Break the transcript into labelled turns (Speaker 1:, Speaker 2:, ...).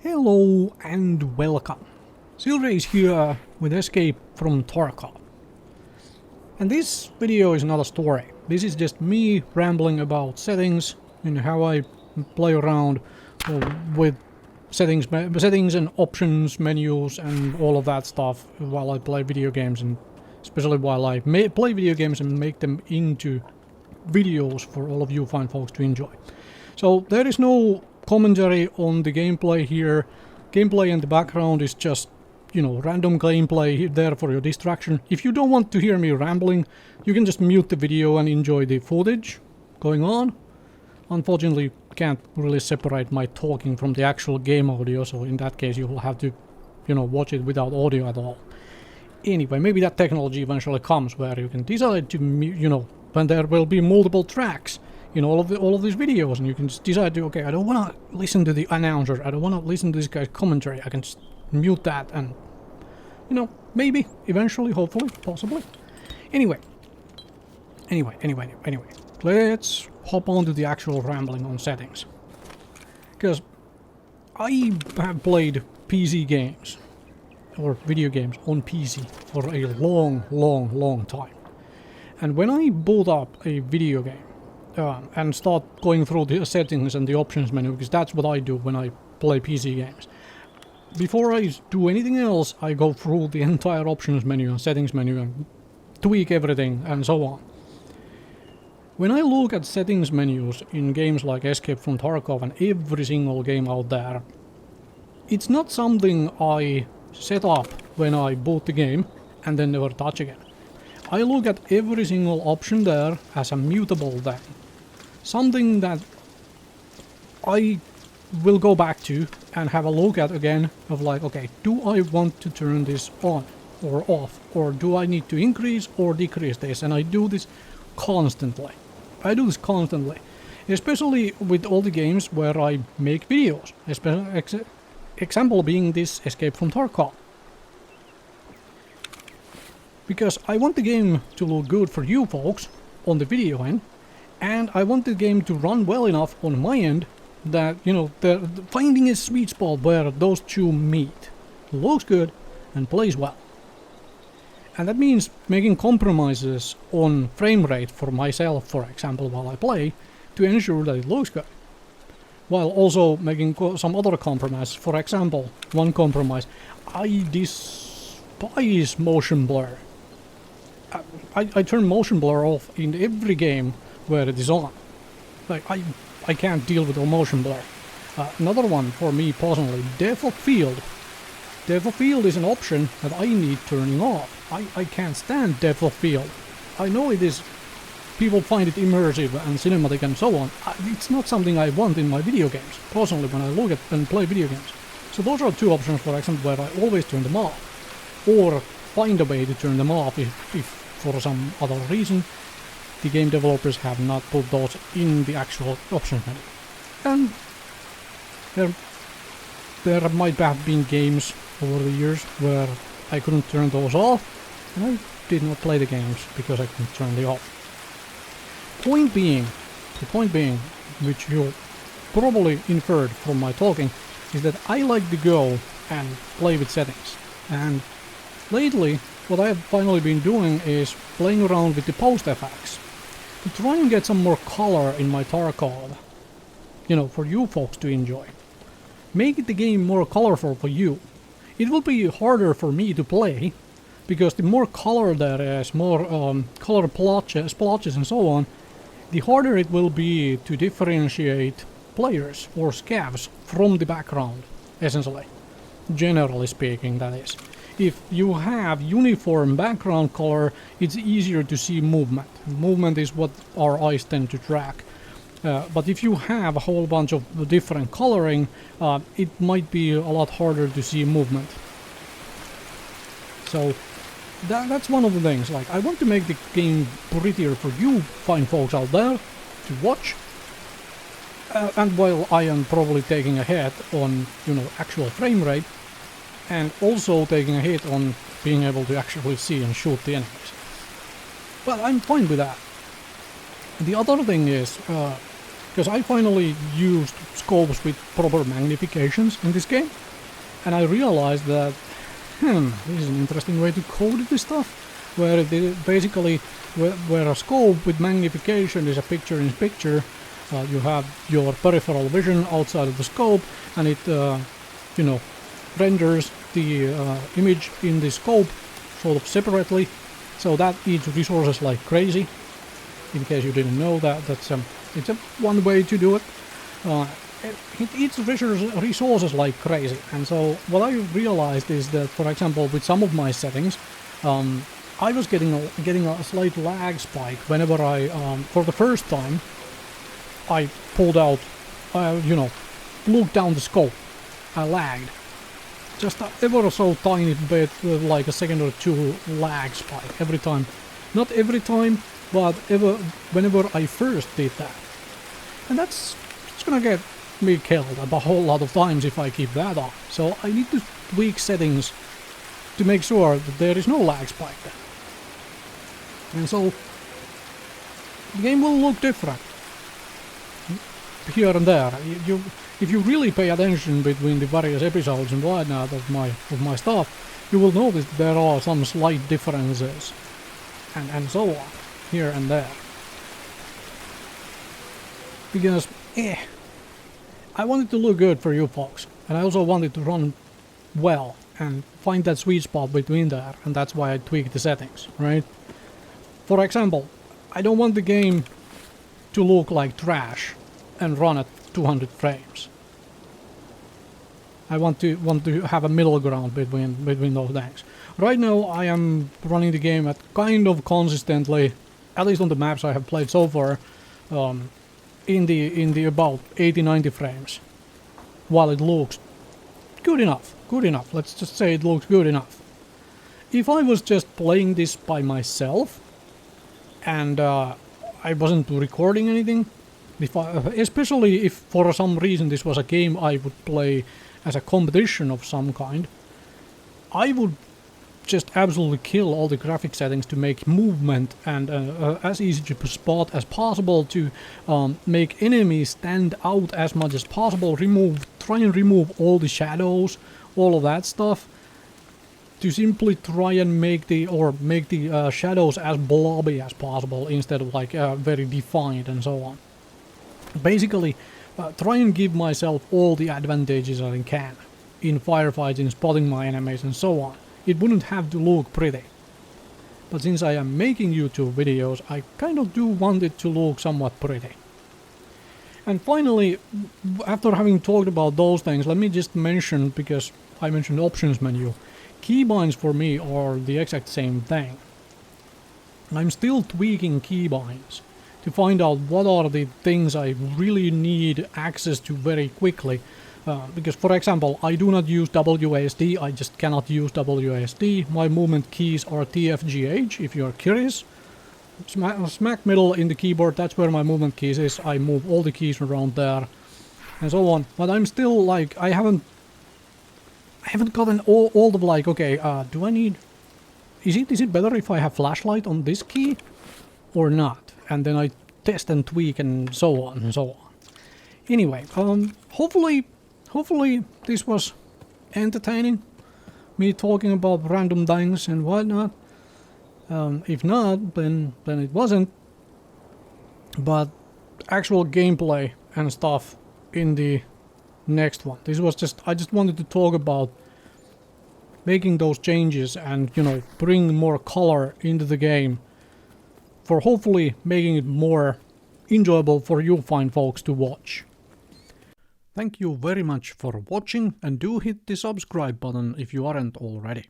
Speaker 1: Hello and welcome. Silrace here with Escape from Tarkov. And this video is not a story. This is just me rambling about settings and how I play around with settings and options, menus and all of that stuff while I play video games, and especially while I play video games and make them into videos for all of you fine folks to enjoy. So there is no commentary on the gameplay here. Gameplay in the background is just, random gameplay there for your distraction. If you don't want to hear me rambling, you can just mute the video and enjoy the footage going on. Unfortunately, can't really separate my talking from the actual game audio, so in that case you will have to, watch it without audio at all. Anyway, maybe that technology eventually comes where you can decide to, when there will be multiple tracks in all of these videos, and you can just decide to, okay, I don't want to listen to the announcer, I don't want to listen to this guy's commentary, I can just mute that and, maybe, eventually, hopefully, possibly. Anyway, let's hop on to the actual rambling on settings. Because I have played PC games, or video games on PC for a long time. And when I boot up a video game, and start going through the settings and the options menu, because that's what I do when I play PC games. Before I do anything else, I go through the entire options menu and settings menu and tweak everything and so on. When I look at settings menus in games like Escape from Tarkov and every single game out there, it's not something I set up when I boot the game and then never touch again. I look at every single option there as a mutable thing. Something that I will go back to and have a look at again of like, okay, do I want to turn this on or off, or do I need to increase or decrease this? And I do this constantly. Especially with all the games where I make videos. Example being this Escape from Tarkov. Because I want the game to look good for you folks on the video end, and I want the game to run well enough on my end that, finding a sweet spot where those two meet. Looks good and plays well. And that means making compromises on frame rate for myself, for example, while I play, to ensure that it looks good. While also making some other compromises. For example, one compromise, I despise motion blur. I turn motion blur off in every game where it is on. Like, I can't deal with the motion blur. Another one for me personally, depth of field. Depth of field is an option that I need turning off. I can't stand depth of field. I know it is, people find it immersive and cinematic and so on. It's not something I want in my video games, personally, when I look at and play video games. So those are two options, for example, where I always turn them off. Or find a way to turn them off if for some other reason the game developers have not put those in the actual options menu. And there might have been games over the years where I couldn't turn those off, and I did not play the games because I couldn't turn them off. The point being, which you probably inferred from my talking, is that I like to go and play with settings. And lately, what I have finally been doing is playing around with the post effects to try and get some more color in my Tarkov, for you folks to enjoy. Make the game more colorful for you. It will be harder for me to play, because the more color there is, more color splotches and so on, the harder it will be to differentiate players or scavs from the background, essentially. Generally speaking, that is. If you have uniform background color, it's easier to see movement. Movement is what our eyes tend to track. But if you have a whole bunch of different coloring, it might be a lot harder to see movement. So that's one of the things. Like, I want to make the game prettier for you fine folks out there to watch. And while I am probably taking a hit on, actual frame rate, and also taking a hit on being able to actually see and shoot the enemies. Well, I'm fine with that. The other thing is, because I finally used scopes with proper magnifications in this game, and I realized that this is an interesting way to code this stuff, where it basically where a scope with magnification is a picture-in-picture. You have your peripheral vision outside of the scope, and it renders the image in the scope sort of separately, so that eats resources like crazy. In case you didn't know that, it's one way to do it. It eats resources like crazy, and so what I realized is that, for example, with some of my settings, I was getting a slight lag spike whenever I, for the first time, I pulled out, looked down the scope. I lagged. Just ever so tiny bit, like a second or two lag spike every time. Not every time, but whenever I first did that. And it's gonna get me killed a whole lot of times if I keep that on. So I need to tweak settings to make sure that there is no lag spike there. And so the game will look different here and there. If you really pay attention between the various episodes and whatnot of my stuff, you will notice there are some slight differences and so on here and there. Because I want it to look good for you folks, and I also want it to run well and find that sweet spot between there, and that's why I tweak the settings, right? For example, I don't want the game to look like trash and run at 200 frames. I want to have a middle ground between those things. Right now I am running the game at kind of consistently, at least on the maps I have played so far, in the about 80-90 frames, while it looks good enough. Let's just say it looks good enough. If I was just playing this by myself and I wasn't recording anything, especially if for some reason this was a game I would play as a competition of some kind, I would just absolutely kill all the graphic settings to make movement and as easy to spot as possible, to make enemies stand out as much as possible, try and remove all the shadows, all of that stuff, to simply try and make the shadows as blobby as possible instead of like very defined and so on. Basically, try and give myself all the advantages I can in firefights, in spotting my enemies and so on. It wouldn't have to look pretty. But since I am making YouTube videos, I kind of do want it to look somewhat pretty. And finally, after having talked about those things, let me just mention, because I mentioned options menu, keybinds for me are the exact same thing. I'm still tweaking keybinds to find out what are the things I really need access to very quickly. Because, for example, I do not use WASD, I just cannot use WASD. My movement keys are TFGH, if you're curious. Smack middle in the keyboard, that's where my movement keys is. I move all the keys around there, and so on. But I'm still like, I haven't gotten all the like, okay, do I need... Is it better if I have flashlight on this key or not? And then I test and tweak and so on and so on. Anyway, hopefully this was entertaining, me talking about random things and whatnot. If not, then it wasn't. But actual gameplay and stuff in the next one. This was just, I just wanted to talk about making those changes and, bring more color into the game, for hopefully making it more enjoyable for you fine folks to watch. Thank you very much for watching, and do hit the subscribe button if you aren't already.